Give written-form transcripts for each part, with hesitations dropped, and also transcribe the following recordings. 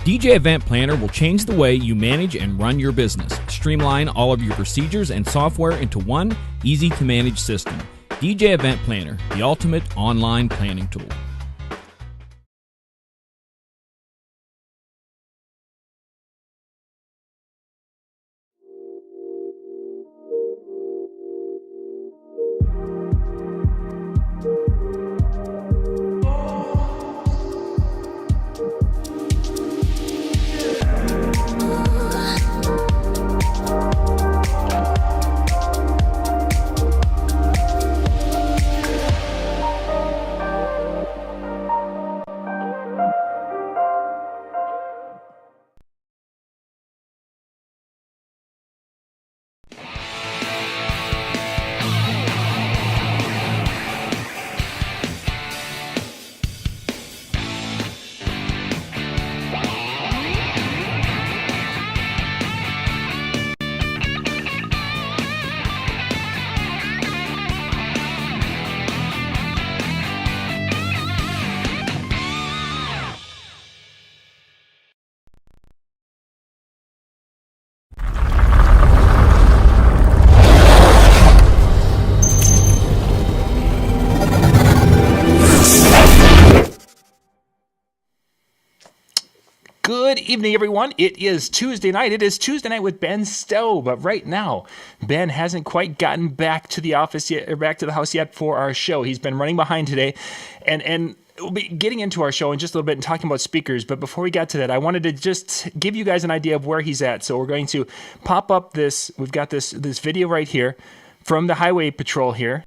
DJ Event Planner will change the way you manage and run your business. Streamline all of your procedures and software into one easy-to-manage system. DJ Event Planner, the ultimate online planning tool. Good evening, everyone. It is Tuesday night. It is Tuesday night with Ben Stowe. But right now, Ben hasn't quite gotten back to the office yet, or back to the house yet for our show. He's been running behind today, and we'll be getting into our show in just a little bit and talking about speakers. But before we got to that, I wanted to just give you guys an idea of where he's at. So we're going to pop up this. We've got this video right here from the Highway Patrol here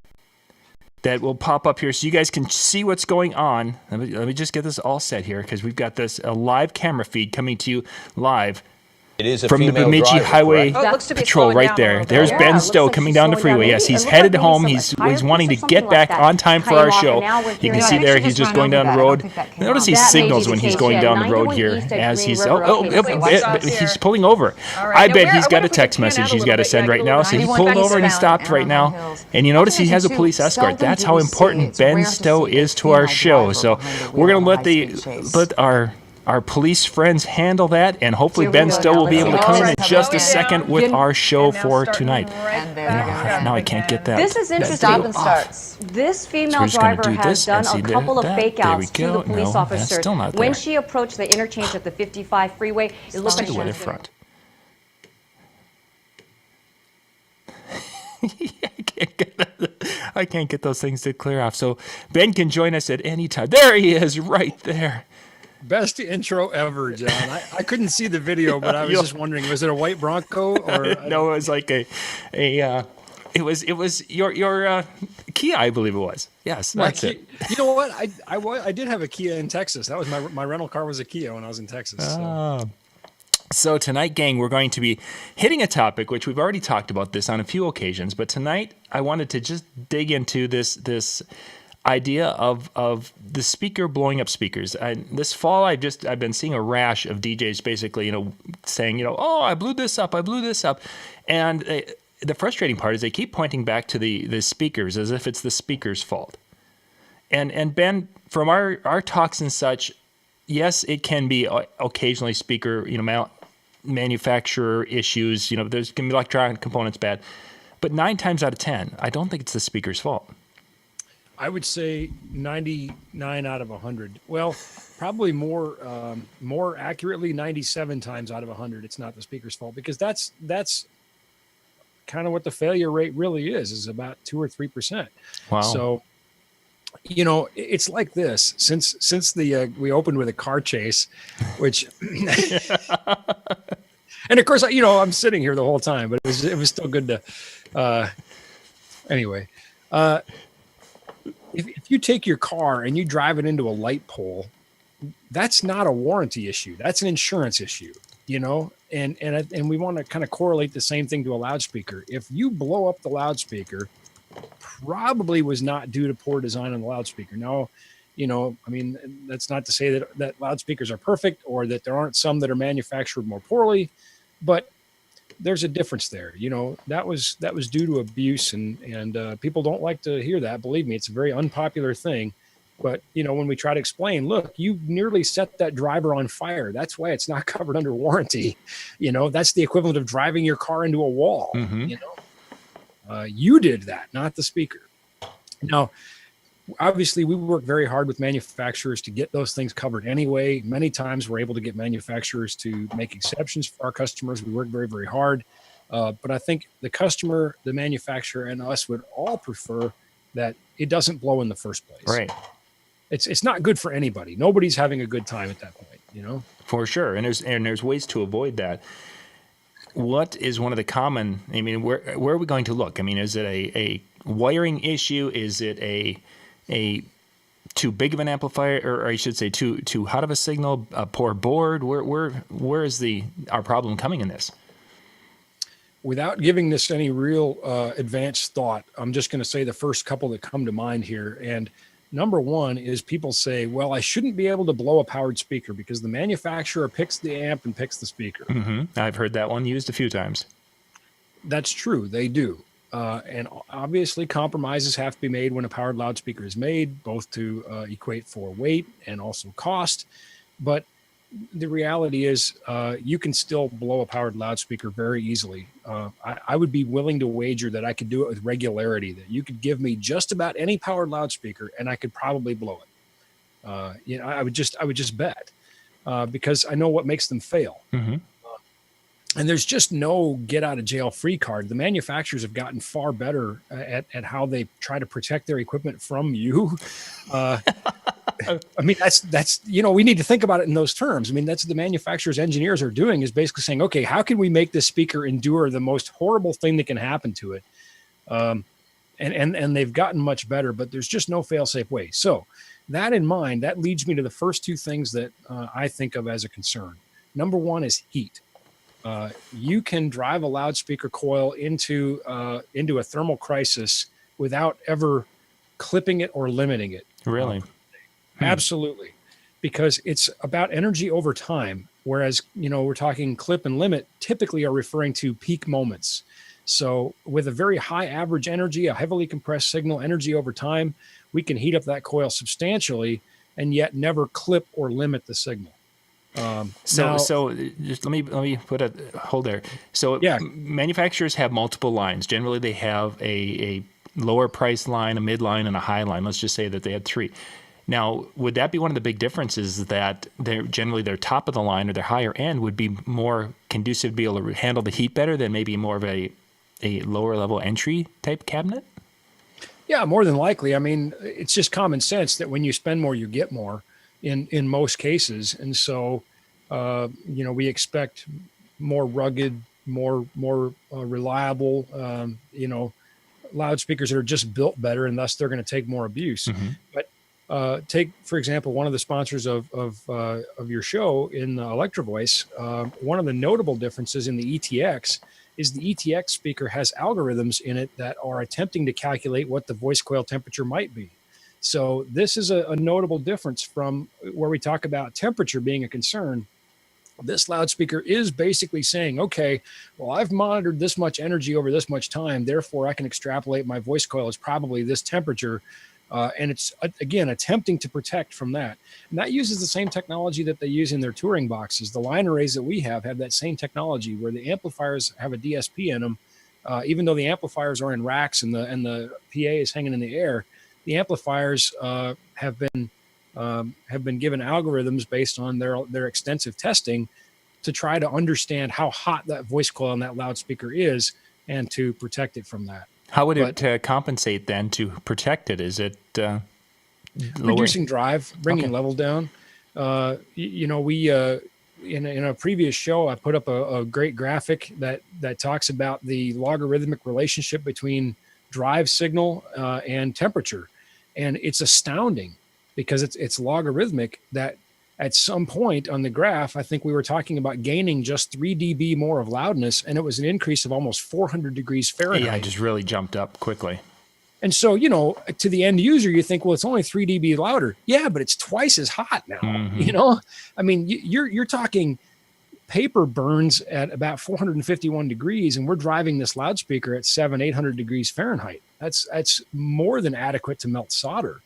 that will pop up here so you guys can see what's going on. Let me just get this all set here because we've got a live camera feed coming to you live. It is from the Bemidji Highway Patrol right there. There's Ben Stowe coming down the freeway. Yes, he's headed home. He's wanting to get back on time for our show. You can see there he's just going down the road. Notice he signals when he's going down the road here as he's he's pulling over. I bet he's got a text message he's got to send right now. So he pulled over and he stopped right now. And you notice he has a police escort. That's how important Ben Stowe is to our show. So we're going to let our police friends handle that, and hopefully Ben Stowe will be able to come in just a second with our show for tonight. Now I can't get that. This is interesting. This female driver has done a couple of fake outs to the police officer when she approached the interchange at the 55 freeway. It looked like she was front. I can't get those things to clear off. So Ben can join us at any time. There he is, right there. Best intro ever, John. I couldn't see the video, but I was just wondering, was it a white Bronco or no? It was like it was your Kia, I believe it was. Yes, that's it. You know what? I did have a Kia in Texas. That was my rental car was a Kia when I was in Texas. So tonight, gang, we're going to be hitting a topic which we've already talked about this on a few occasions, but tonight I wanted to just dig into this idea of the speaker blowing up speakers. This fall, I've been seeing a rash of DJs basically, saying, oh, I blew this up, and the frustrating part is they keep pointing back to the speakers as if it's the speaker's fault. And Ben, from our talks and such, yes, it can be occasionally speaker, manufacturer issues. There's can be electronic components bad, but 9 times out of 10, I don't think it's the speaker's fault. I would say 99 out of 100. Well, probably more accurately, 97 times out of 100. It's not the speaker's fault, because that's kind of what the failure rate really is about 2 or 3%. Wow. So, it's like this. Since we opened with a car chase, which, and of course, I'm sitting here the whole time, but it was still good to. Anyway. If you take your car and you drive it into a light pole, that's not a warranty issue. That's an insurance issue, and we want to kind of correlate the same thing to a loudspeaker. If you blow up the loudspeaker, probably was not due to poor design on the loudspeaker. Now, that's not to say that loudspeakers are perfect or that there aren't some that are manufactured more poorly, but there's a difference there. That was due to abuse, and people don't like to hear that. Believe me, it's a very unpopular thing. But, when we try to explain, look, you nearly set that driver on fire. That's why it's not covered under warranty. That's the equivalent of driving your car into a wall. You did that, not the speaker. Now, obviously, we work very hard with manufacturers to get those things covered anyway. Many times we're able to get manufacturers to make exceptions for our customers. We work very, very hard. But I think the customer, the manufacturer, and us would all prefer that it doesn't blow in the first place. Right. It's not good for anybody. Nobody's having a good time at that point, For sure. And there's ways to avoid that. What is one of the common, where are we going to look? Is it a wiring issue? Is it a too big of an amplifier, or I should say too hot of a signal, a poor board? Where is our problem coming in this? Without giving this any real advanced thought, I'm just going to say the first couple that come to mind here. And number one is people say, well, I shouldn't be able to blow a powered speaker because the manufacturer picks the amp and picks the speaker. Mm-hmm. I've heard that one used a few times. That's true. They do. And obviously compromises have to be made when a powered loudspeaker is made, both to equate for weight and also cost. But the reality is you can still blow a powered loudspeaker very easily. I would be willing to wager that I could do it with regularity, that you could give me just about any powered loudspeaker and I could probably blow it. I would just bet because I know what makes them fail. Mm-hmm. And there's just no get out of jail free card. The manufacturers have gotten far better at how they try to protect their equipment from you. That's we need to think about it in those terms. That's what the manufacturer's engineers are doing, is basically saying, okay, how can we make this speaker endure the most horrible thing that can happen to it? And they've gotten much better, but there's just no fail-safe way. So that in mind, that leads me to the first two things that I think of as a concern. Number one is heat. You can drive a loudspeaker coil into a thermal crisis without ever clipping it or limiting it. Really? Absolutely. Because it's about energy over time. Whereas, we're talking clip and limit typically are referring to peak moments. So with a very high average energy, a heavily compressed signal, energy over time, we can heat up that coil substantially and yet never clip or limit the signal. So just let me put a hold there. So yeah, manufacturers have multiple lines. Generally, they have a lower price line, a mid line, and a high line. Let's just say that they had three. Now, would that be one of the big differences, that they're generally their top of the line or their higher end would be more conducive to be able to handle the heat better than maybe more of a lower level entry type cabinet? Yeah, more than likely. It's just common sense that when you spend more, you get more in most cases. And so, we expect more rugged, more reliable, loudspeakers that are just built better, and thus they're going to take more abuse. Mm-hmm. But take, for example, one of the sponsors of your show in Electro Voice. One of the notable differences in the ETX is the ETX speaker has algorithms in it that are attempting to calculate what the voice coil temperature might be. So this is a notable difference from where we talk about temperature being a concern. This loudspeaker is basically saying, okay, well, I've monitored this much energy over this much time, therefore I can extrapolate my voice coil is probably this temperature. And it's, again, attempting to protect from that. And that uses the same technology that they use in their touring boxes. The line arrays that we have that same technology, where the amplifiers have a DSP in them. Even though the amplifiers are in racks and the PA is hanging in the air, the amplifiers have been given algorithms based on their extensive testing to try to understand how hot that voice coil and that loudspeaker is, and to protect it from that. How would it compensate then to protect it? Is it reducing drive, bringing level down? We in a previous show, I put up a great graphic that talks about the logarithmic relationship between drive signal and temperature, and it's astounding because it's logarithmic. That at some point on the graph, I think we were talking about gaining just 3 dB more of loudness, and it was an increase of almost 400 degrees Fahrenheit. Yeah, it just really jumped up quickly. And so, to the end user, you think, well, it's only 3 dB louder. Yeah, but it's twice as hot now. Mm-hmm. You're talking paper burns at about 451 degrees, and we're driving this loudspeaker at 800 degrees Fahrenheit. That's more than adequate to melt solder.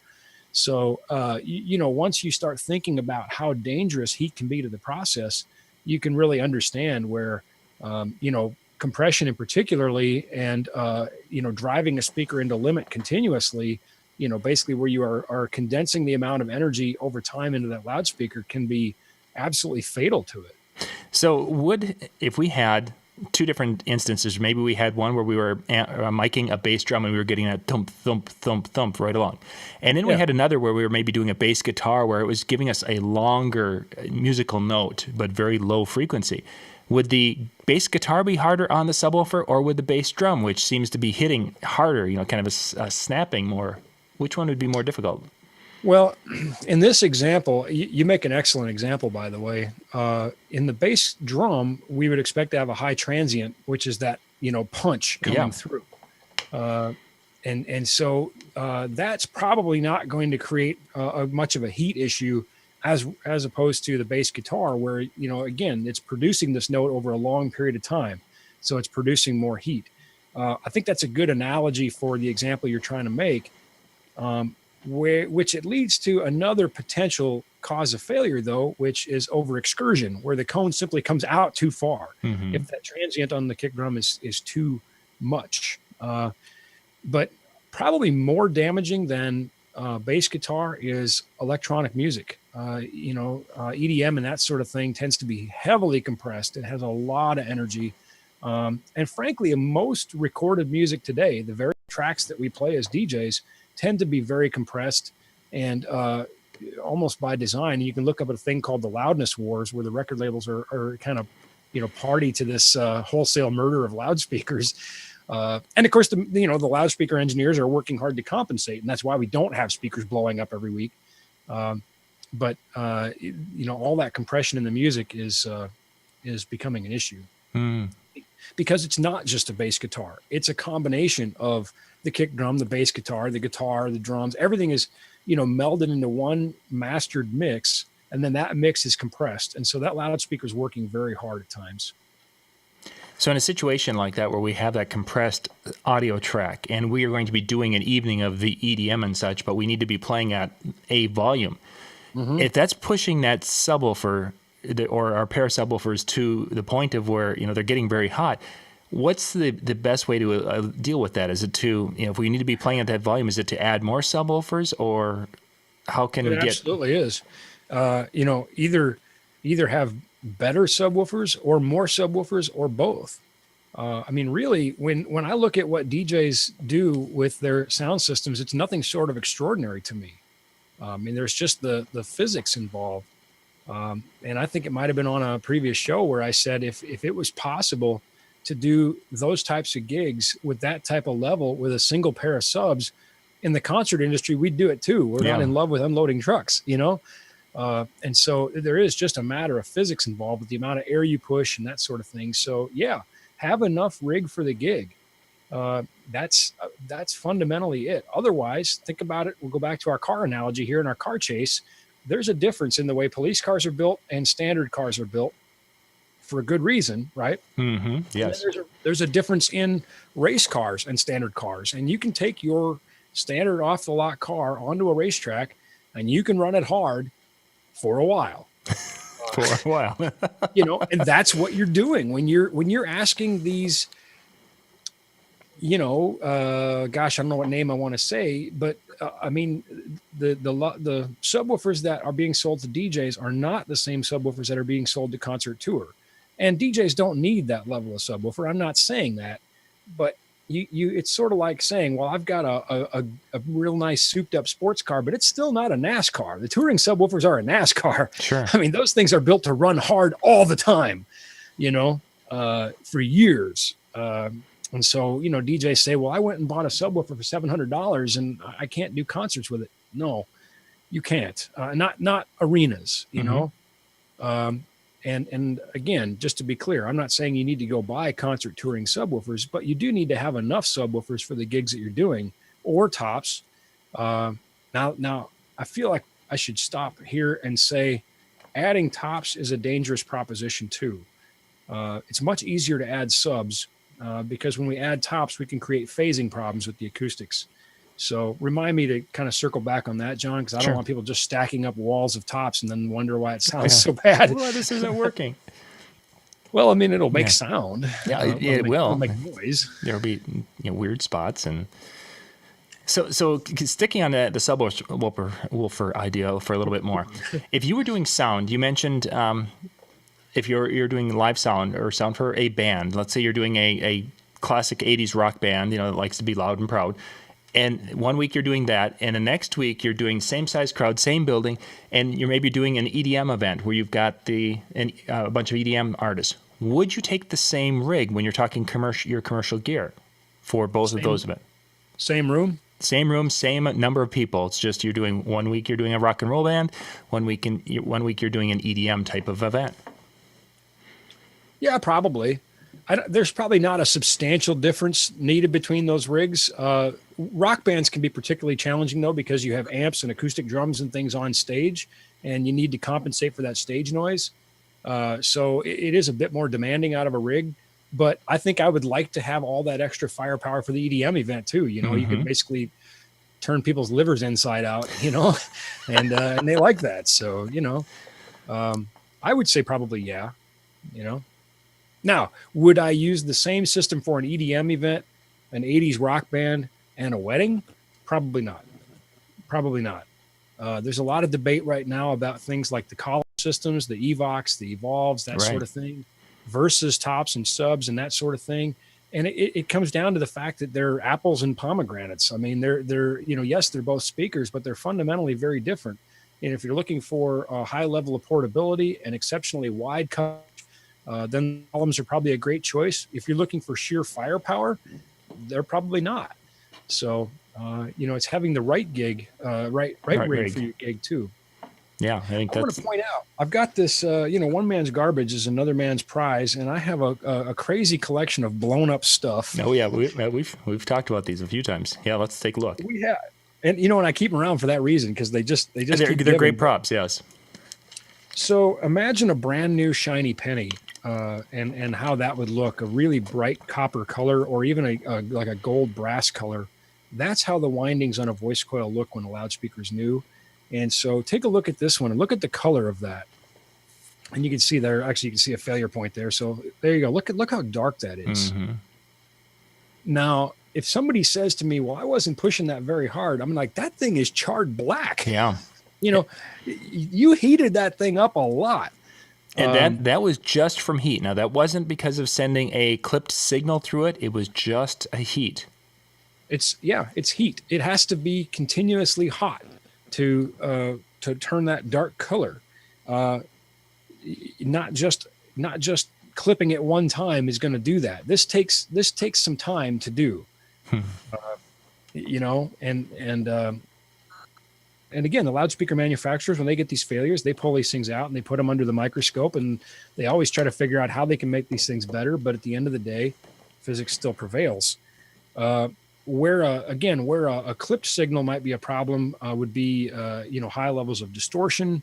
So, you know, once you start thinking about how dangerous heat can be to the process, you can really understand where, you know, compression in particularly, and, you know, driving a speaker into limit continuously, you know, basically where you are condensing the amount of energy over time into that loudspeaker can be absolutely fatal to it. So if we had two different instances, maybe we had one where we were miking a bass drum and we were getting that thump, thump, thump, thump right along. And then we had another where we were maybe doing a bass guitar where it was giving us a longer musical note, but very low frequency. Would the bass guitar be harder on the subwoofer, or would the bass drum, which seems to be hitting harder, you know, kind of a snapping more, which one would be more difficult? Well, in this example, you make an excellent example, by the way. In the bass drum, we would expect to have a high transient, which is that, you know, punch coming through. And so that's probably not going to create much of a heat issue as opposed to the bass guitar, where, you know, again, it's producing this note over a long period of time. So it's producing more heat. I think that's a good analogy for the example you're trying to make. Which it leads to another potential cause of failure, though, which is over excursion, where the cone simply comes out too far. Mm-hmm. If that transient on the kick drum is too much. But probably more damaging than bass guitar is electronic music. You know, EDM and that sort of thing tends to be heavily compressed. It has a lot of energy. And frankly, most recorded music today, the very tracks that we play as DJs, tend to be very compressed and almost by design. You can look up a thing called the loudness wars, where the record labels are kind of, you know, party to this wholesale murder of loudspeakers. And of course, the loudspeaker engineers are working hard to compensate, and that's why we don't have speakers blowing up every week. But you know, all that compression in the music is becoming an issue. Because it's not just a bass guitar. It's a combination of the kick drum, the bass guitar, the drums. Everything is, you know, melded into one mastered mix, and then that mix is compressed. And so that loudspeaker is working very hard at times. So in a situation like that, where we have that compressed audio track, and we are going to be doing an evening of the EDM and such, but we need to be playing at a volume, if that's pushing that subwoofer or our pair of subwoofers to the point of where, you know, they're getting very hot, what's the best way to deal with that? Is it to, you know, if we need to be playing at that volume, is it to add more subwoofers, or how can we get? It absolutely is. You know, either have better subwoofers or more subwoofers, or both. I mean, really, when I look at what DJs do with their sound systems, it's nothing short of extraordinary to me. I mean, there's just the physics involved. And I think it might have been on a previous show where I said if it was possible to do those types of gigs with that type of level with a single pair of subs in the concert industry, we'd do it too. We're not in love with unloading trucks, you know? And so there is just a matter of physics involved with the amount of air you push and that sort of thing. So yeah, have enough rig for the gig. That's fundamentally it. Otherwise, think about it. We'll go back to our car analogy here in our car chase. There's a difference in the way police cars are built and standard cars are built, for a good reason, right? Mm-hmm. Yes. There's a difference in race cars and standard cars. And you can take your standard off the lot car onto a racetrack and you can run it hard for a while. You know, and that's what you're doing when you're asking these, you know, gosh, I don't know what name I want to say, but I mean, the subwoofers that are being sold to DJs are not the same subwoofers that are being sold to concert tour. And DJs don't need that level of subwoofer. I'm not saying that, but it's sort of like saying, well, I've got a real nice souped up sports car, but it's still not a NASCAR. The touring subwoofers are a NASCAR. Sure. I mean, those things are built to run hard all the time, you know, for years. And so, you know, DJs say, well, I went and bought a subwoofer for $700 and I can't do concerts with it. No, you can't. Not arenas, you know. And again, just to be clear, I'm not saying you need to go buy concert touring subwoofers, but you do need to have enough subwoofers for the gigs that you're doing, or tops. Now, I feel like I should stop here and say adding tops is a dangerous proposition too. It's much easier to add subs because when we add tops, we can create phasing problems with the acoustics. So remind me to kind of circle back on that, John, because I don't want people just stacking up walls of tops and then wonder why it sounds so bad. Well, this isn't working. Well, I mean, it'll make sound. Yeah, it will. It'll make noise. There'll be weird spots. And so sticking on the subwoofer idea for a little bit more. If you were doing sound, you mentioned if you're doing live sound or sound for a band, let's say you're doing a classic 80s rock band, that likes to be loud and proud. And one week you're doing that, and the next week you're doing same size crowd, same building, and you're maybe doing an EDM event where you've got a bunch of EDM artists. Would you take the same rig when you're talking your commercial gear for both of those events? Same room? Same room, same number of people. It's just you're doing 1 week you're doing a rock and roll band, 1 week you're doing an EDM type of event. Yeah, probably. There's probably not a substantial difference needed between those rigs. Rock bands can be particularly challenging, though, because you have amps and acoustic drums and things on stage, and you need to compensate for that stage noise. So it is a bit more demanding out of a rig. But I think I would like to have all that extra firepower for the EDM event, too. You could basically turn people's livers inside out, and they like that. So, I would say probably, yeah, Now, would I use the same system for an EDM event, an 80s rock band, and a wedding? Probably not. Probably not. There's a lot of debate right now about things like the collar systems, the Evox, the Evolves, that sort of thing, versus tops and subs and that sort of thing. And it comes down to the fact that they're apples and pomegranates. I mean, they're yes, they're both speakers, but they're fundamentally very different. And if you're looking for a high level of portability and exceptionally wide coverage, then columns are probably a great choice. If you're looking for sheer firepower, they're probably not. So, it's having the right gig, right rig for your gig too. Yeah, I think I want to point out, I've got this, one man's garbage is another man's prize, and I have a crazy collection of blown up stuff. Oh yeah, we've talked about these a few times. Yeah, let's take a look. We have, and and I keep them around for that reason because they're great props. Yes. So imagine a brand new shiny penny, and how that would look, a really bright copper color, or even like a gold brass color. That's how the windings on a voice coil look when a loudspeaker is new. And so take a look at this one and look at the color of that. And you can see there, actually, you can see a failure point there. So there you go. Look how dark that is. Mm-hmm. Now, if somebody says to me, well, I wasn't pushing that very hard, I'm like, that thing is charred black. Yeah. You heated that thing up a lot. And that was just from heat. Now, that wasn't because of sending a clipped signal through it. It was just a heat. It's heat. It has to be continuously hot to turn that dark color. Not just clipping it one time is going to do that. This takes some time to do. And again, the loudspeaker manufacturers, when they get these failures, they pull these things out and they put them under the microscope, and they always try to figure out how they can make these things better. But at the end of the day, physics still prevails. Where a clipped signal might be a problem would be, high levels of distortion,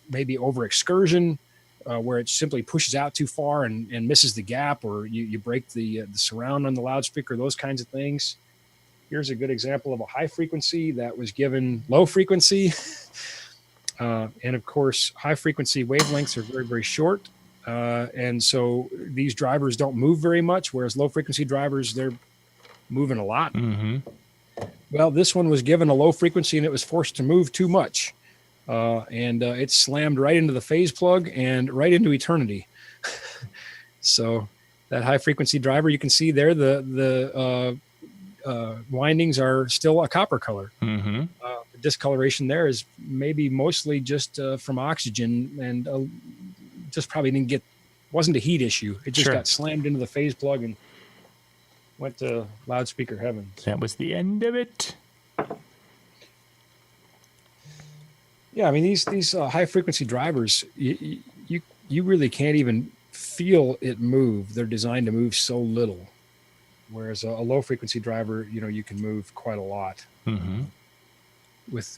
maybe over excursion, where it simply pushes out too far and misses the gap, or you break the surround on the loudspeaker, those kinds of things. Here's a good example of a high frequency that was given low frequency. And of course, high frequency wavelengths are very, very short. And so these drivers don't move very much, whereas low frequency drivers, they're moving a lot. Mm-hmm. Well, this one was given a low frequency and it was forced to move too much. And it slammed right into the phase plug and right into eternity. So that high frequency driver, you can see there, the windings are still a copper color. Mm-hmm. The discoloration there is maybe mostly just from oxygen, and just probably wasn't a heat issue. It just got slammed into the phase plug and went to loudspeaker heaven. That was the end of it. Yeah, I mean these high frequency drivers, you really can't even feel it move. They're designed to move so little. Whereas a low frequency driver, you can move quite a lot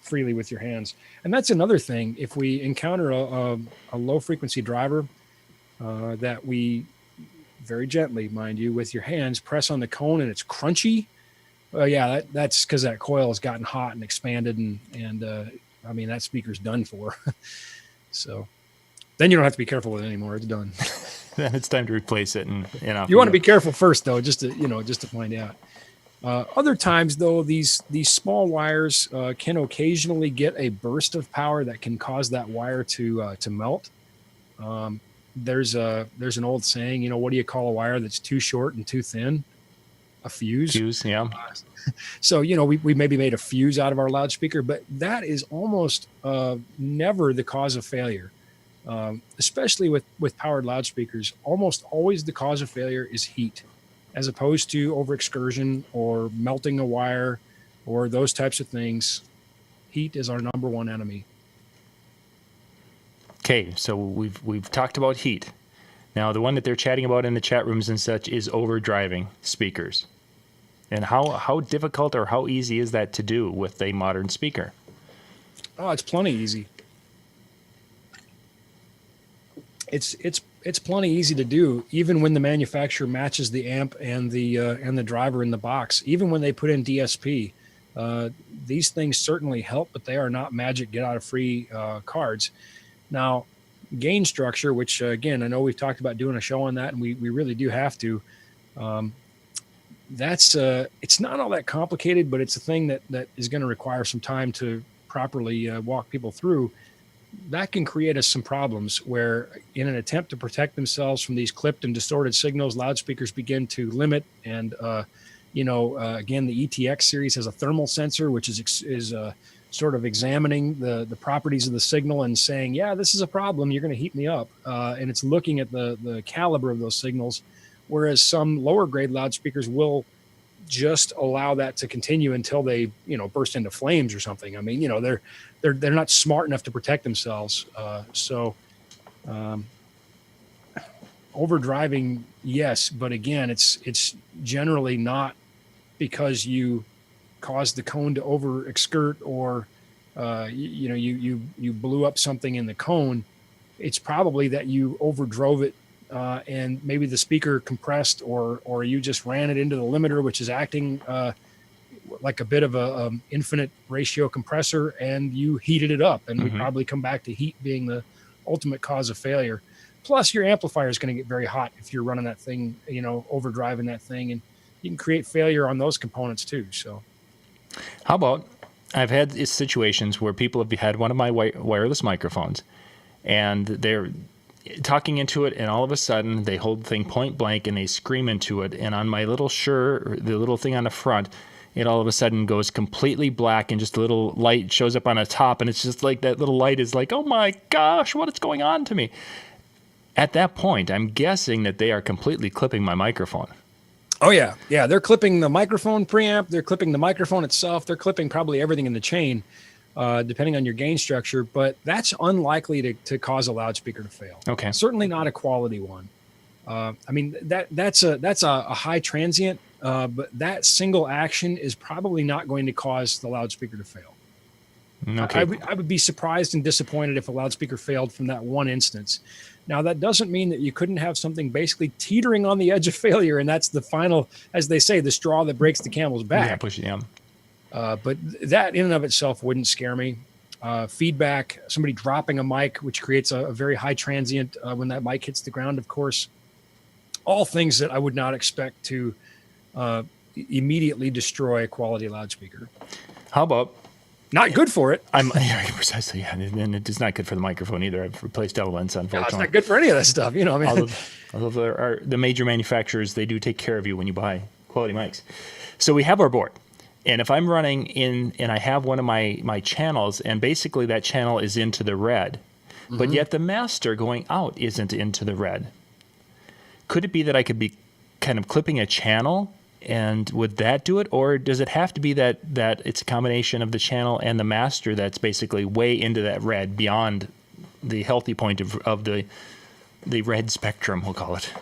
freely with your hands. And that's another thing. If we encounter a low frequency driver, that we very gently, mind you, with your hands press on the cone and it's crunchy, Well, yeah, that's because that coil has gotten hot and expanded, and I mean, that speaker's done for. So then you don't have to be careful with it anymore. It's done. Then it's time to replace it. And you want to be careful first, though, just to find out. Other times, though, these small wires can occasionally get a burst of power that can cause that wire to melt. There's an old saying, what do you call a wire that's too short and too thin? A fuse. Fuse, yeah. So, we maybe made a fuse out of our loudspeaker, but that is almost never the cause of failure. Especially with powered loudspeakers, almost always the cause of failure is heat, as opposed to overexcursion or melting a wire or those types of things. Heat is our number one enemy. Okay, so we've talked about heat. Now, the one that they're chatting about in the chat rooms and such is overdriving speakers. And how difficult or how easy is that to do with a modern speaker? Oh, it's plenty easy. It's plenty easy to do, even when the manufacturer matches the amp and the driver in the box. Even when they put in DSP, these things certainly help, but they are not magic get out of free cards. Now, gain structure, which again I know we've talked about doing a show on that, and we really do have to. It's not all that complicated, but it's a thing that is going to require some time to properly walk people through. That can create us some problems where, in an attempt to protect themselves from these clipped and distorted signals, loudspeakers begin to limit. And again, the ETX series has a thermal sensor, which is sort of examining the properties of the signal and saying, yeah, this is a problem, you're going to heat me up. And it's looking at the caliber of those signals, whereas some lower grade loudspeakers will just allow that to continue until they burst into flames or something. I mean, they're not smart enough to protect themselves. Overdriving, yes, but again, it's generally not because you caused the cone to over excurt or you blew up something in the cone. It's probably that you overdrove it. And maybe the speaker compressed, or you just ran it into the limiter, which is acting like a bit of a infinite ratio compressor, and you heated it up. And we probably come back to heat being the ultimate cause of failure. Plus, your amplifier is going to get very hot if you're running that thing, overdriving that thing, and you can create failure on those components too. So, how about I've had situations where people have had one of my wireless microphones, and they're talking into it, and all of a sudden they hold the thing point blank and they scream into it, and on my little the little thing on the front, it all of a sudden goes completely black, and just a little light shows up on the top, and it's just like that little light is like, oh my gosh, what is going on to me? At that point, I'm guessing that they are completely clipping my microphone. Oh yeah, they're clipping the microphone preamp, they're clipping the microphone itself, they're clipping probably everything in the chain. Depending on your gain structure, but that's unlikely to cause a loudspeaker to fail. Okay. Certainly not a quality one. I mean, that's a high transient, but that single action is probably not going to cause the loudspeaker to fail. Okay. I would be surprised and disappointed if a loudspeaker failed from that one instance. Now, that doesn't mean that you couldn't have something basically teetering on the edge of failure, and that's the final, as they say, the straw that breaks the camel's back. Yeah, push it down. But that in and of itself wouldn't scare me. Feedback, somebody dropping a mic, which creates a very high transient when that mic hits the ground, of course. All things that I would not expect to immediately destroy a quality loudspeaker. How about... Not good for it. Precisely, yeah. And it's not good for the microphone either. I've replaced elements, unfortunately. No, it's not good for any of that stuff. Although there are the major manufacturers, they do take care of you when you buy quality mics. So we have our board. And if I'm running in and I have one of my channels, and basically that channel is into the red, but yet the master going out isn't into the red, could it be that I could be kind of clipping a channel, and would that do it? Or does it have to be that it's a combination of the channel and the master that's basically way into that red, beyond the healthy point of the red spectrum, we'll call it?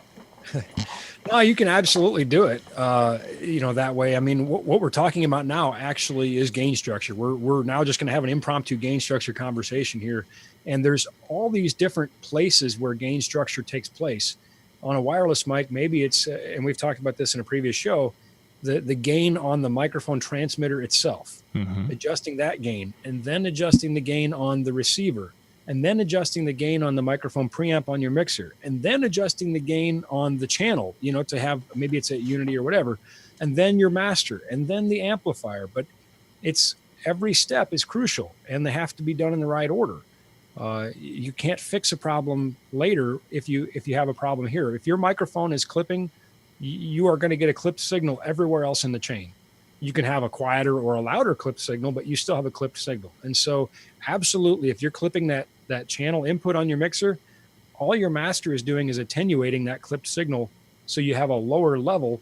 No, you can absolutely do it. That way. I mean, what we're talking about now actually is gain structure. We're now just going to have an impromptu gain structure conversation here, and there's all these different places where gain structure takes place. On a wireless mic, maybe it's, and we've talked about this in a previous show, the gain on the microphone transmitter itself, adjusting that gain, and then adjusting the gain on the receiver, and then adjusting the gain on the microphone preamp on your mixer, and then adjusting the gain on the channel, to have, maybe it's at Unity or whatever, and then your master, and then the amplifier. But it's every step is crucial, and they have to be done in the right order. You can't fix a problem later if you have a problem here. If your microphone is clipping, you are going to get a clipped signal everywhere else in the chain. You can have a quieter or a louder clipped signal, but you still have a clipped signal. And so absolutely, if you're clipping that channel input on your mixer, all your master is doing is attenuating that clipped signal, so you have a lower level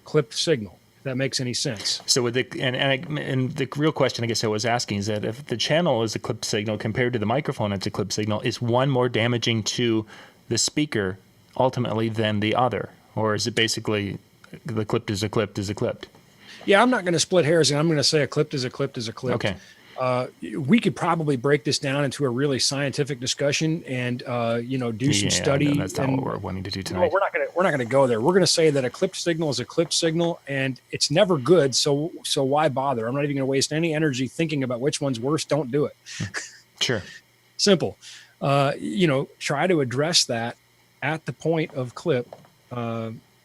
clipped signal, if that makes any sense. So with and the real question I guess I was asking is that if the channel is a clipped signal compared to the microphone it's a clipped signal, is one more damaging to the speaker ultimately than the other? Or is it basically the clipped is a clipped is a clipped? Yeah, I'm not going to split hairs, and I'm going to say a clipped is a clipped is a clipped. Okay. We could probably break this down into a really scientific discussion and do some study. No, that's not what we're wanting to do tonight. No, we're not going to go there. We're going to say that a clipped signal is a clipped signal, and it's never good. So why bother? I'm not even going to waste any energy thinking about which one's worse. Don't do it. Sure. Simple. Try to address that at the point of clip,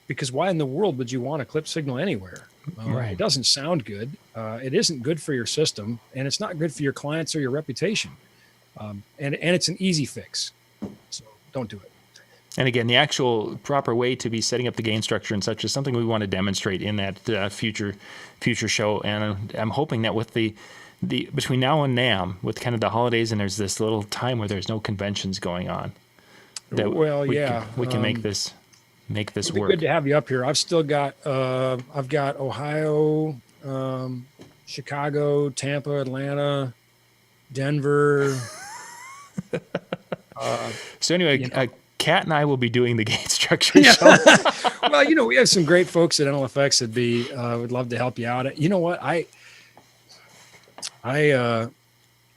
because why in the world would you want a clip signal anywhere? Right. It doesn't sound good. It isn't good for your system, and it's not good for your clients or your reputation. And it's an easy fix. So don't do it. And again, the actual proper way to be setting up the gain structure and such is something we want to demonstrate in that future show. And I'm hoping that with the between now and NAMM, with kind of the holidays, and there's this little time where there's no conventions going on, that we can make this work. Good to have you up here. I've still got I've got Ohio, Chicago, Tampa, Atlanta, Denver. So anyway, Kat and I will be doing the gain structure show. Well, we have some great folks at NLFX that would love to help you out. You know what? I'm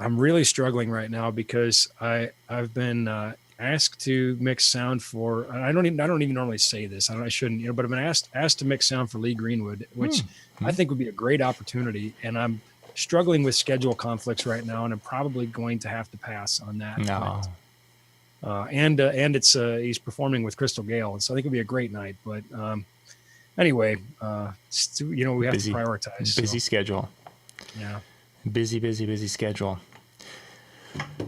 really struggling right now because I've been asked to mix sound for. I don't even normally say this. I shouldn't, but I've been asked to mix sound for Lee Greenwood, which I think would be a great opportunity. And I'm struggling with schedule conflicts right now, and I'm probably going to have to pass on that. No. And it's he's performing with Crystal Gale, and so I think it'll be a great night. But anyway, we have to prioritize. Busy schedule. Yeah. Busy schedule.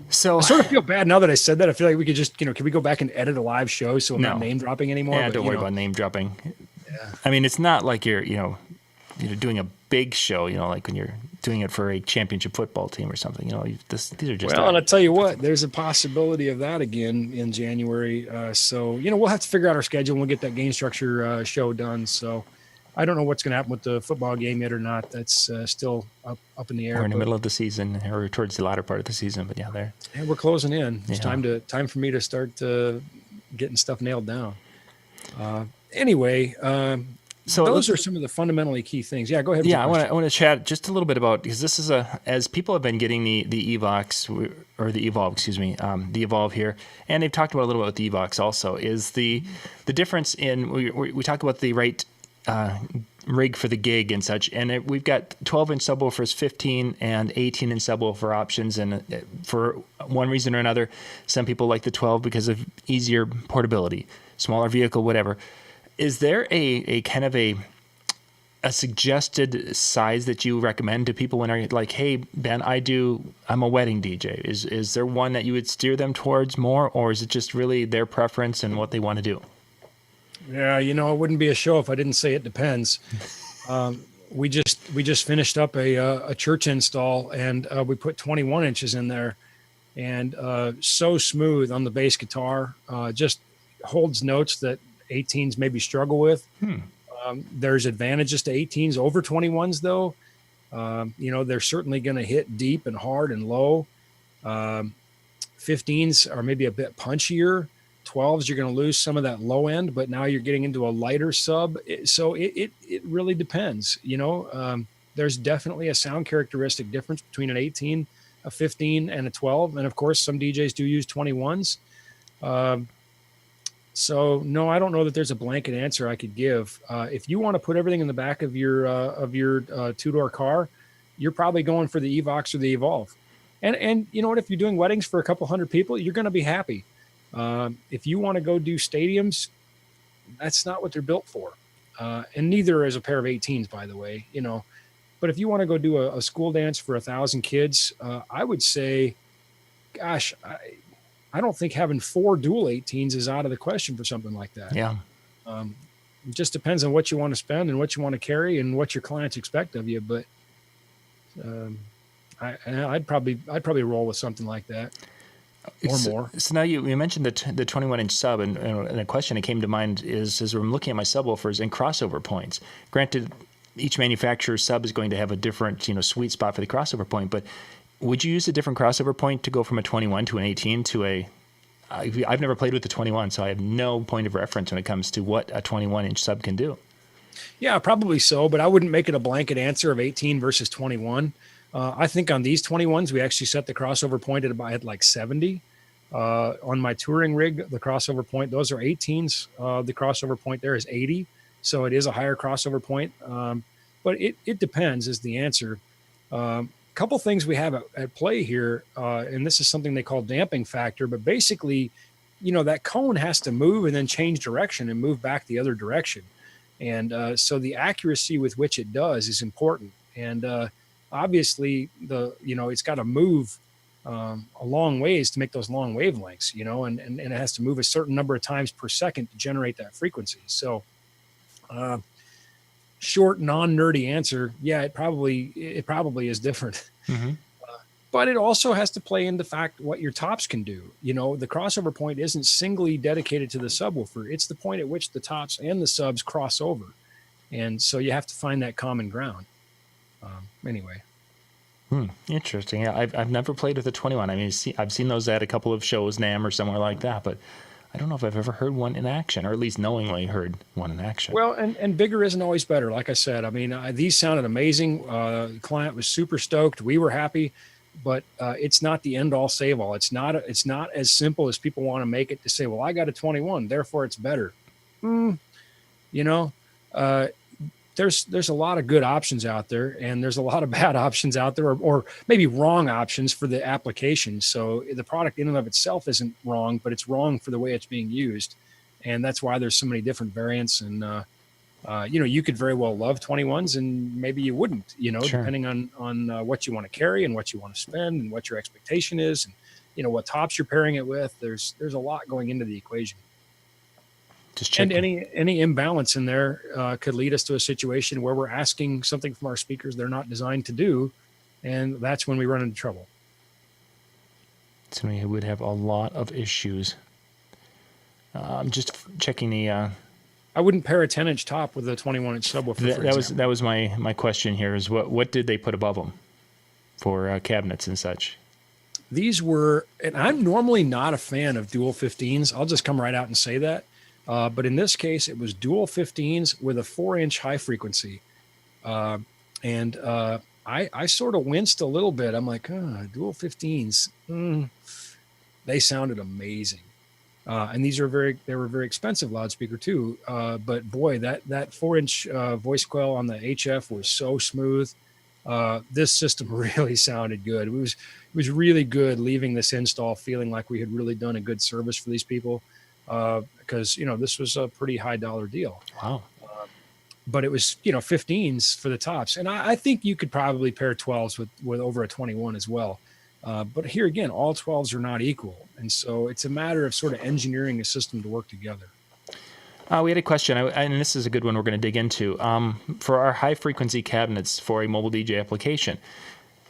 So I sort of feel bad now that I said that. I feel like we could just, can we go back and edit a live show so I'm not name dropping anymore? Yeah, don't worry about name dropping. Yeah. I mean, it's not like you're doing a big show, like when you're doing it for a championship football team or something. These are just. Well, and I tell you what, there's a possibility of that again in January. So we'll have to figure out our schedule and we'll get that gain structure show done. So I don't know what's going to happen with the football game yet or not. That's still up in the air. We're in the middle of the season, or towards the latter part of the season. But yeah, there. And we're closing in. It's time for me to start getting stuff nailed down. Anyway. So those are some of the fundamentally key things. Yeah, go ahead. Yeah, I want to chat just a little bit about, because this is as people have been getting the Evox or the Evolve, the Evolve here, and they've talked about a little bit with the Evox also, is the difference in we talk about the right rig for the gig and such, and we've got 12-inch subwoofers, 15 and 18-inch subwoofer options, and for one reason or another, some people like the 12 because of easier portability, smaller vehicle, whatever. Is there a kind of a suggested size that you recommend to people when they're like, hey, Ben, I'm a wedding DJ. Is there one that you would steer them towards more, or is it just really their preference and what they want to do? Yeah, it wouldn't be a show if I didn't say it depends. We just finished up a church install, and we put 21 inches in there, and so smooth on the bass guitar, just holds notes that 18s maybe struggle with. There's advantages to 18s over 21s though. They're certainly going to hit deep and hard and low. 15s are maybe a bit punchier. 12s, you're going to lose some of that low end, but now you're getting into a lighter sub. So it really depends. There's definitely a sound characteristic difference between an 18, a 15, and a 12. And of course, some DJs do use 21s. So no, I don't know that there's a blanket answer I could give. If you want to put everything in the back of your two-door car, you're probably going for the Evox or the Evolve. And you know what? If you're doing weddings for a couple hundred people, you're going to be happy. If you want to go do stadiums, that's not what they're built for. And neither is a pair of 18s, by the way. You know, but if you want to go do a school dance for 1,000 kids, I would say, gosh, I don't think having 4 dual 18s is out of the question for something like that. Yeah. It just depends on what you want to spend and what you want to carry and what your clients expect of you. But I'd probably roll with something like that or more. So now you mentioned the 21-inch sub, and a question that came to mind is, as I'm looking at my subwoofers and crossover points. Granted, each manufacturer's sub is going to have a different sweet spot for the crossover point, but would you use a different crossover point to go from a 21 to an 18 to a... I've never played with the 21, so I have no point of reference when it comes to what a 21-inch sub can do. Yeah, probably so, but I wouldn't make it a blanket answer of 18 versus 21. I think on these 21s, we actually set the crossover point at like 70. On my touring rig, the crossover point, those are 18s. The crossover point there is 80, so it is a higher crossover point. But it depends is the answer. Couple things we have at play here, and this is something they call damping factor, but basically, that cone has to move and then change direction and move back the other direction. And so the accuracy with which it does is important. And obviously it's got to move a long ways to make those long wavelengths, and it has to move a certain number of times per second to generate that frequency. So short, non-nerdy answer, yeah, it probably is different. Mm-hmm. But it also has to play into fact what your tops can do. The crossover point isn't singly dedicated to the subwoofer. It's the point at which the tops and the subs cross over. And so you have to find that common ground. Anyway. Interesting. Yeah, I've never played with a 21. I mean, I've seen those at a couple of shows, NAMM or somewhere like that, but I don't know if I've ever heard one in action, or at least knowingly heard one in action. Well, and bigger isn't always better. Like I said, I mean, these sounded amazing. The client was super stoked. We were happy, but it's not the end all save all. It's not as simple as people want to make it to say, well, I got a 21, therefore it's better. There's a lot of good options out there, and there's a lot of bad options out there, or maybe wrong options for the application. So the product in and of itself isn't wrong, but it's wrong for the way it's being used. And that's why there's so many different variants. And, you could very well love 21s and maybe you wouldn't, sure, depending on what you want to carry and what you want to spend and what your expectation is and, what tops you're pairing it with. There's a lot going into the equation. And any imbalance in there could lead us to a situation where we're asking something from our speakers they're not designed to do, and that's when we run into trouble. So we would have a lot of issues. I'm just checking the... I wouldn't pair a 10-inch top with a 21-inch subwoofer. That was my question here, is what did they put above them for cabinets and such? These were, and I'm normally not a fan of dual 15s. I'll just come right out and say that. But in this case, it was dual 15s with a 4-inch high frequency. I sort of winced a little bit. I'm like, dual 15s. They sounded amazing. And these were very expensive loudspeaker too. But boy, that 4-inch voice coil on the HF was so smooth. This system really sounded good. It was really good leaving this install feeling like we had really done a good service for these people. Because, this was a pretty high dollar deal. Wow. But it was, 15s for the tops. And I think you could probably pair 12s with over a 21 as well. But here again, all 12s are not equal. And so it's a matter of sort of engineering a system to work together. We had a question, and this is a good one we're going to dig into. For our high frequency cabinets for a mobile DJ application,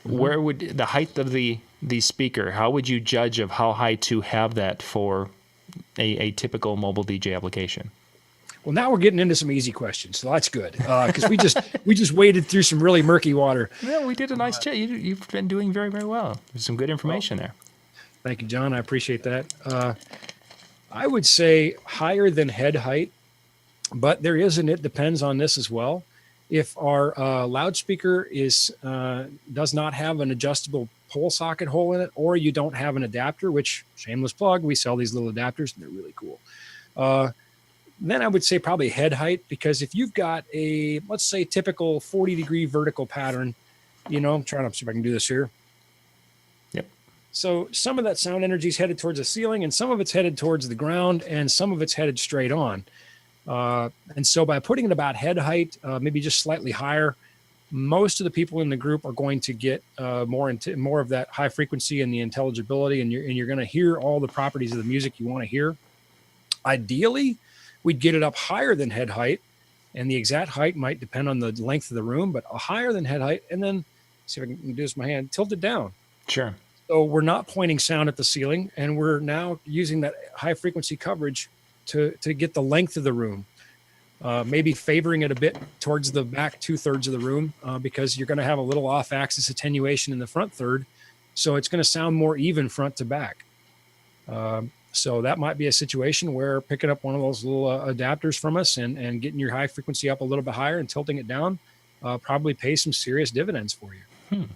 where would the height of the speaker, how would you judge of how high to have that for a typical mobile DJ application? Well, now we're getting into some easy questions, so that's good because we just waded through some really murky water. Yeah, we did a nice chat. You've been doing very, very well. There's some good information there. Thank you, John. I appreciate that. I would say higher than head height, but there is it depends on this as well. If our loudspeaker does not have an adjustable pole socket hole in it, or you don't have an adapter, which shameless plug, we sell these little adapters and they're really cool. Then I would say probably head height, because if you've got a, let's say, typical 40-degree vertical pattern, I'm trying to see if I can do this here. Yep. So some of that sound energy is headed towards the ceiling, and some of it's headed towards the ground, and some of it's headed straight on. And so by putting it about head height, maybe just slightly higher, most of the people in the group are going to get more of that high frequency and the intelligibility, and you're going to hear all the properties of the music you want to hear. Ideally, we'd get it up higher than head height, and the exact height might depend on the length of the room, but higher than head height. And then, see if I can do this with my hand, tilt it down. Sure. So we're not pointing sound at the ceiling, and we're now using that high frequency coverage to get the length of the room. Maybe favoring it a bit towards the back 2/3 of the room, because you're going to have a little off-axis attenuation in the front third, so it's going to sound more even front to back. So that might be a situation where picking up one of those little adapters from us and getting your high frequency up a little bit higher and tilting it down probably pays some serious dividends for you.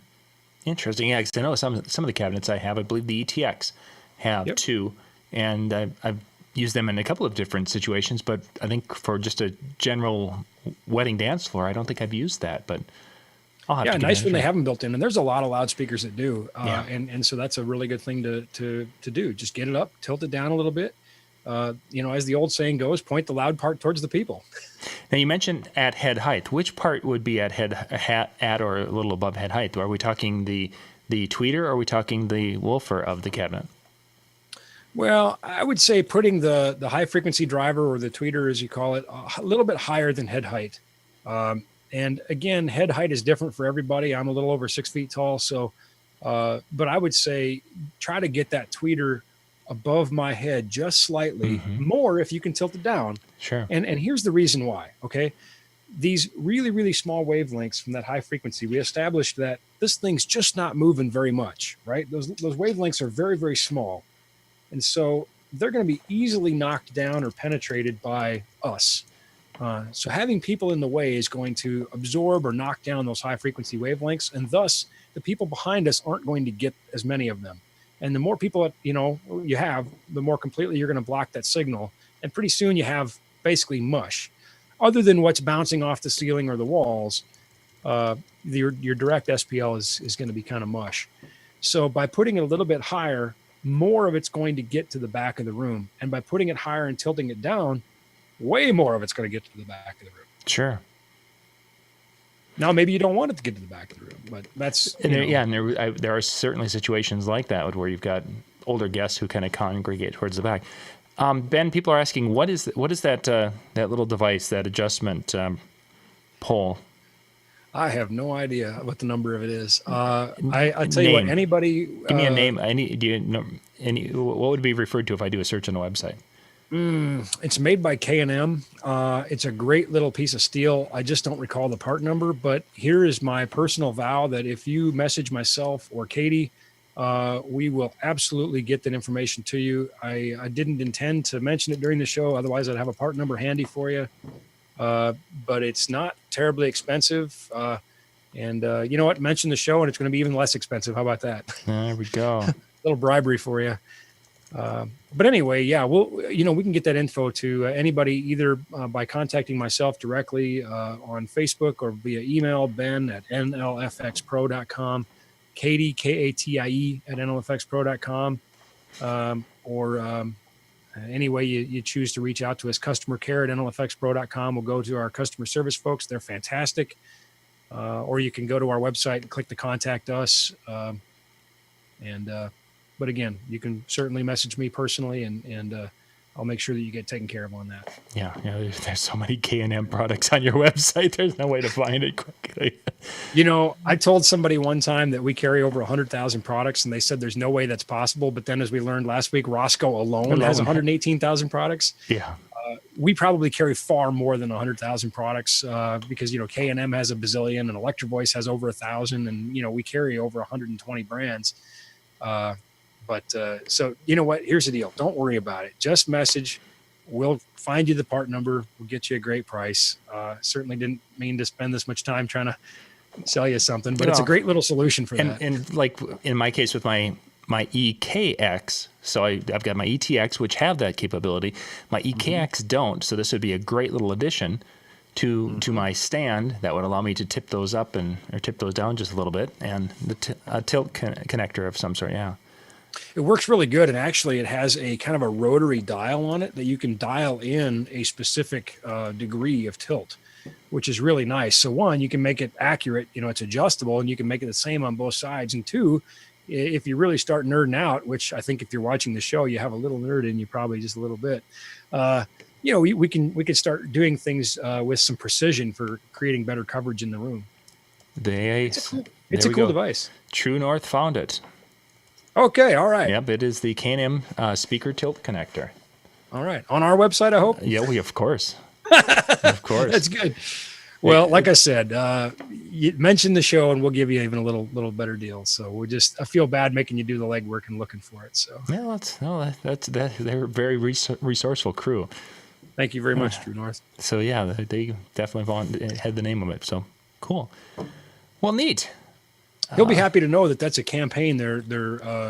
Interesting. Yeah, because I know some of the cabinets I have, I believe the ETX have too, and I've used them in a couple of different situations, but I think for just a general wedding dance floor, I don't think I've used that, but I'll have to give nice when they have them built in, and there's a lot of loudspeakers that do, and so that's a really good thing to do. Just get it up, tilt it down a little bit. As the old saying goes, point the loud part towards the people. Now you mentioned at head height. Which part would be at at or a little above head height? Are we talking the tweeter, or are we talking the woofer of the cabinet? Well, I would say putting the high frequency driver, or the tweeter as you call it, a little bit higher than head height. And again, head height is different for everybody. I'm a little over 6 feet tall. So, but I would say try to get that tweeter above my head just slightly more if you can tilt it down. Sure. And here's the reason why. Okay. These really, really small wavelengths from that high frequency, we established that this thing's just not moving very much, right? Those wavelengths are very, very small. And so they're going to be easily knocked down or penetrated by us. So having people in the way is going to absorb or knock down those high frequency wavelengths, and thus the people behind us aren't going to get as many of them. And the more people you have, the more completely you're going to block that signal, and pretty soon you have basically mush. Other than what's bouncing off the ceiling or the walls, your direct SPL is going to be kind of mush. So by putting it a little bit higher, more of it's going to get to the back of the room, and by putting it higher and tilting it down, way more of it's going to get to the back of the room. Sure. Now, maybe you don't want it to get to the back of the room, but that's there are certainly situations like that where you've got older guests who kind of congregate towards the back. Ben, people are asking, what is that little device, that adjustment pole? I have no idea what the number of it is. I tell you what, anybody give me a name. What would be referred to if I do a search on the website? It's made by K&M. It's a great little piece of steel. I just don't recall the part number, but here is my personal vow that if you message myself or Katie, we will absolutely get that information to you. I didn't intend to mention it during the show. Otherwise I'd have a part number handy for you. But it's not terribly expensive. And you know what? Mention the show and it's going to be even less expensive. How about that? There we go. A little bribery for you. But anyway, yeah, we can get that info to anybody either by contacting myself directly on Facebook or via email, Ben at nlfxpro.com, Katie, Katie at nlfxpro.com, or any way you choose to reach out to us, customer care at nlfxpro.com. We'll go to our customer service folks. They're fantastic. Or you can go to our website and click the contact us. But again, you can certainly message me personally, and I'll make sure that you get taken care of on that. Yeah, there's so many K&M products on your website. There's no way to find it quickly. I told somebody one time that we carry over 100,000 products, and they said there's no way that's possible. But then, as we learned last week, Roscoe alone has 118,000 products. Yeah. We probably carry far more than 100,000 products because, K&M has a bazillion, and Electro Voice has over 1,000, and, we carry over 120 brands. So you know what? Here's the deal. Don't worry about it. Just message. We'll find you the part number. We'll get you a great price. Certainly didn't mean to spend this much time trying to sell you something, but it's a great little solution for that. And like in my case with my EKX, So I've got my ETX, which have that capability. My EKX don't, so this would be a great little addition to my stand that would allow me to tip those up or tip those down just a little bit, and a tilt connector of some sort, yeah. It works really good, and actually it has a kind of a rotary dial on it that you can dial in a specific degree of tilt, which is really nice. So one, you can make it accurate, it's adjustable, and you can make it the same on both sides. And two, if you really start nerding out, which I think if you're watching the show, you have a little nerd in you, probably just a little bit, we can start doing things with some precision for creating better coverage in the room. It's a cool device. True North found it. Okay, all right. Yep, it is the Can-Am speaker tilt connector. All right. On our website, I hope? Yeah, of course. Of course. That's good. Well, like I said, you mention the show and we'll give you even a little better deal. So I feel bad making you do the legwork and looking for it. So they're a very resourceful crew. Thank you very much, True North. So yeah, they definitely had the name of it. So cool. Well, neat. He'll be happy to know that that's a campaign they're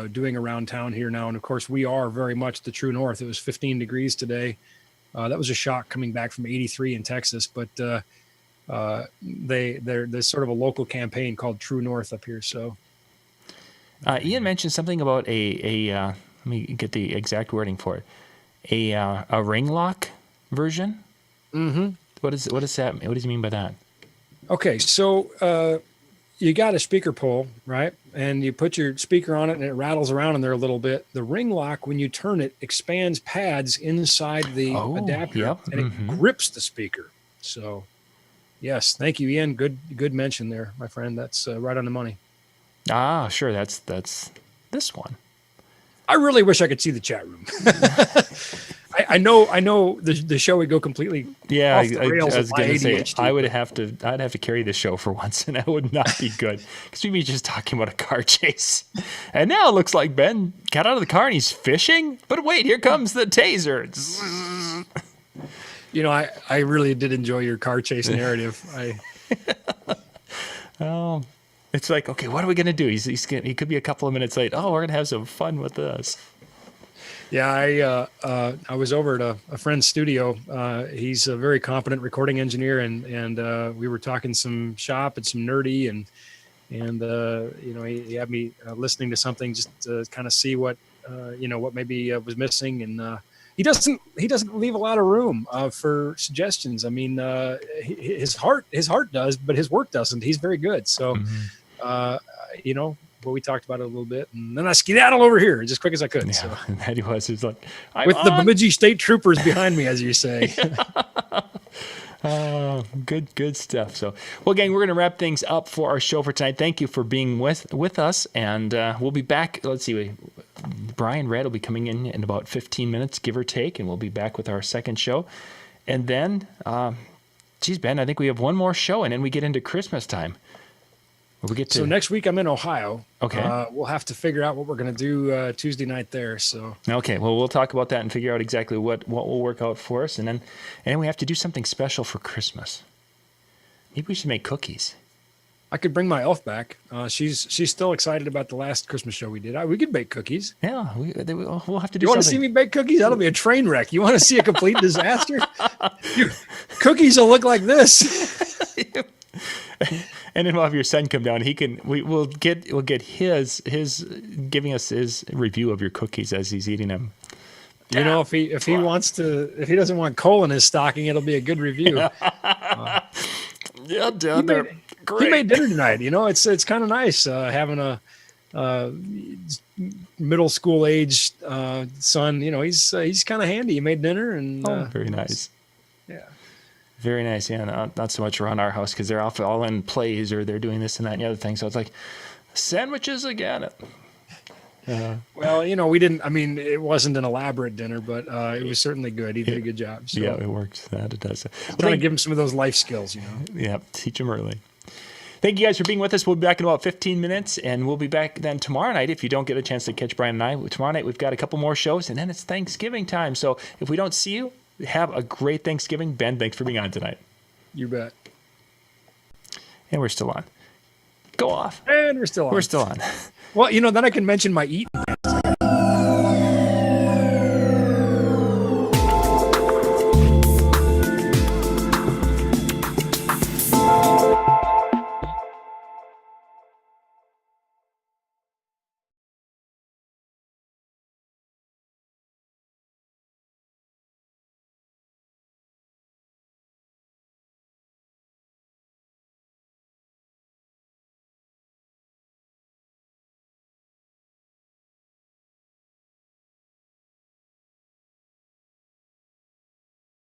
doing around town here now. And of course, we are very much the True North. It was 15 degrees today. That was a shock coming back from 83 in Texas, but there's sort of a local campaign called True North up here. So Ian mentioned something about let me get the exact wording for it. A ring lock version. Mm-hmm. What does that mean? What does he mean by that? Okay, so you got a speaker pole, right? And you put your speaker on it and it rattles around in there a little bit. The ring lock, when you turn it, expands pads inside the adapter and it grips the speaker. So yes, thank you, Ian. Good mention there, my friend. That's right on the money. Ah, sure. That's this one. I really wish I could see the chat room. I know the show would go completely off the rails. I was going to say I'd have to carry the show for once, and that would not be good because we'd be just talking about a car chase. And now it looks like Ben got out of the car and he's fishing. But wait, here comes the taser. I really did enjoy your car chase narrative. It's like, okay, what are we going to do? He could be a couple of minutes late. Oh, we're going to have some fun with this. Yeah, I was over at a friend's studio. He's a very competent recording engineer, and we were talking some shop and some nerdy, and he had me listening to something just to kind of see what what maybe was missing, and he doesn't leave a lot of room for suggestions. I mean, his heart does, but his work doesn't. He's very good. So, but we talked about it a little bit, and then I skedaddled over here as quick as I could. Yeah, so. And that he was. He's like, with the Bemidji State Troopers behind me, as you say. Good stuff. So, well, gang, we're going to wrap things up for our show for tonight. Thank you for being with us, and we'll be back. Let's see. Brian Red will be coming in about 15 minutes, give or take, and we'll be back with our second show. And then, Ben, I think we have one more show, and then we get into Christmas time. So next week I'm in Ohio. Okay. We'll have to figure out what we're going to do Tuesday night there. So. Okay. Well, we'll talk about that and figure out exactly what will work out for us, and then we have to do something special for Christmas. Maybe we should make cookies. I could bring my elf back. She's still excited about the last Christmas show we did. We could bake cookies. Yeah, we'll have to do something. You want to see me bake cookies? That'll be a train wreck. You want to see a complete disaster? Cookies will look like this. And then we'll have your son come down. We'll get his giving us his review of your cookies as he's eating them. You know, if he doesn't want coal in his stocking, it'll be a good review. Yeah, Dad. He made dinner tonight. You know, it's kind of nice having a middle school aged son. You know, he's kind of handy. He made dinner and very nice. Yeah. Very nice, yeah. Not so much around our house because they're all in plays or they're doing this and that and the other thing. So it's like sandwiches again. Well, you know, we didn't. I mean, it wasn't an elaborate dinner, but it was certainly good. He did a good job. So. Yeah, it works. It does. We're trying to give him some of those life skills, you know. Yeah, teach him early. Thank you guys for being with us. We'll be back in about 15 minutes, and we'll be back then tomorrow night. If you don't get a chance to catch Brian and I, tomorrow night we've got a couple more shows, and then it's Thanksgiving time. So if we don't see you, have a great Thanksgiving. Ben, thanks for being on tonight. You bet. And we're still on. Go off. And we're still on. We're still on. Well, you know, then I can mention my eating.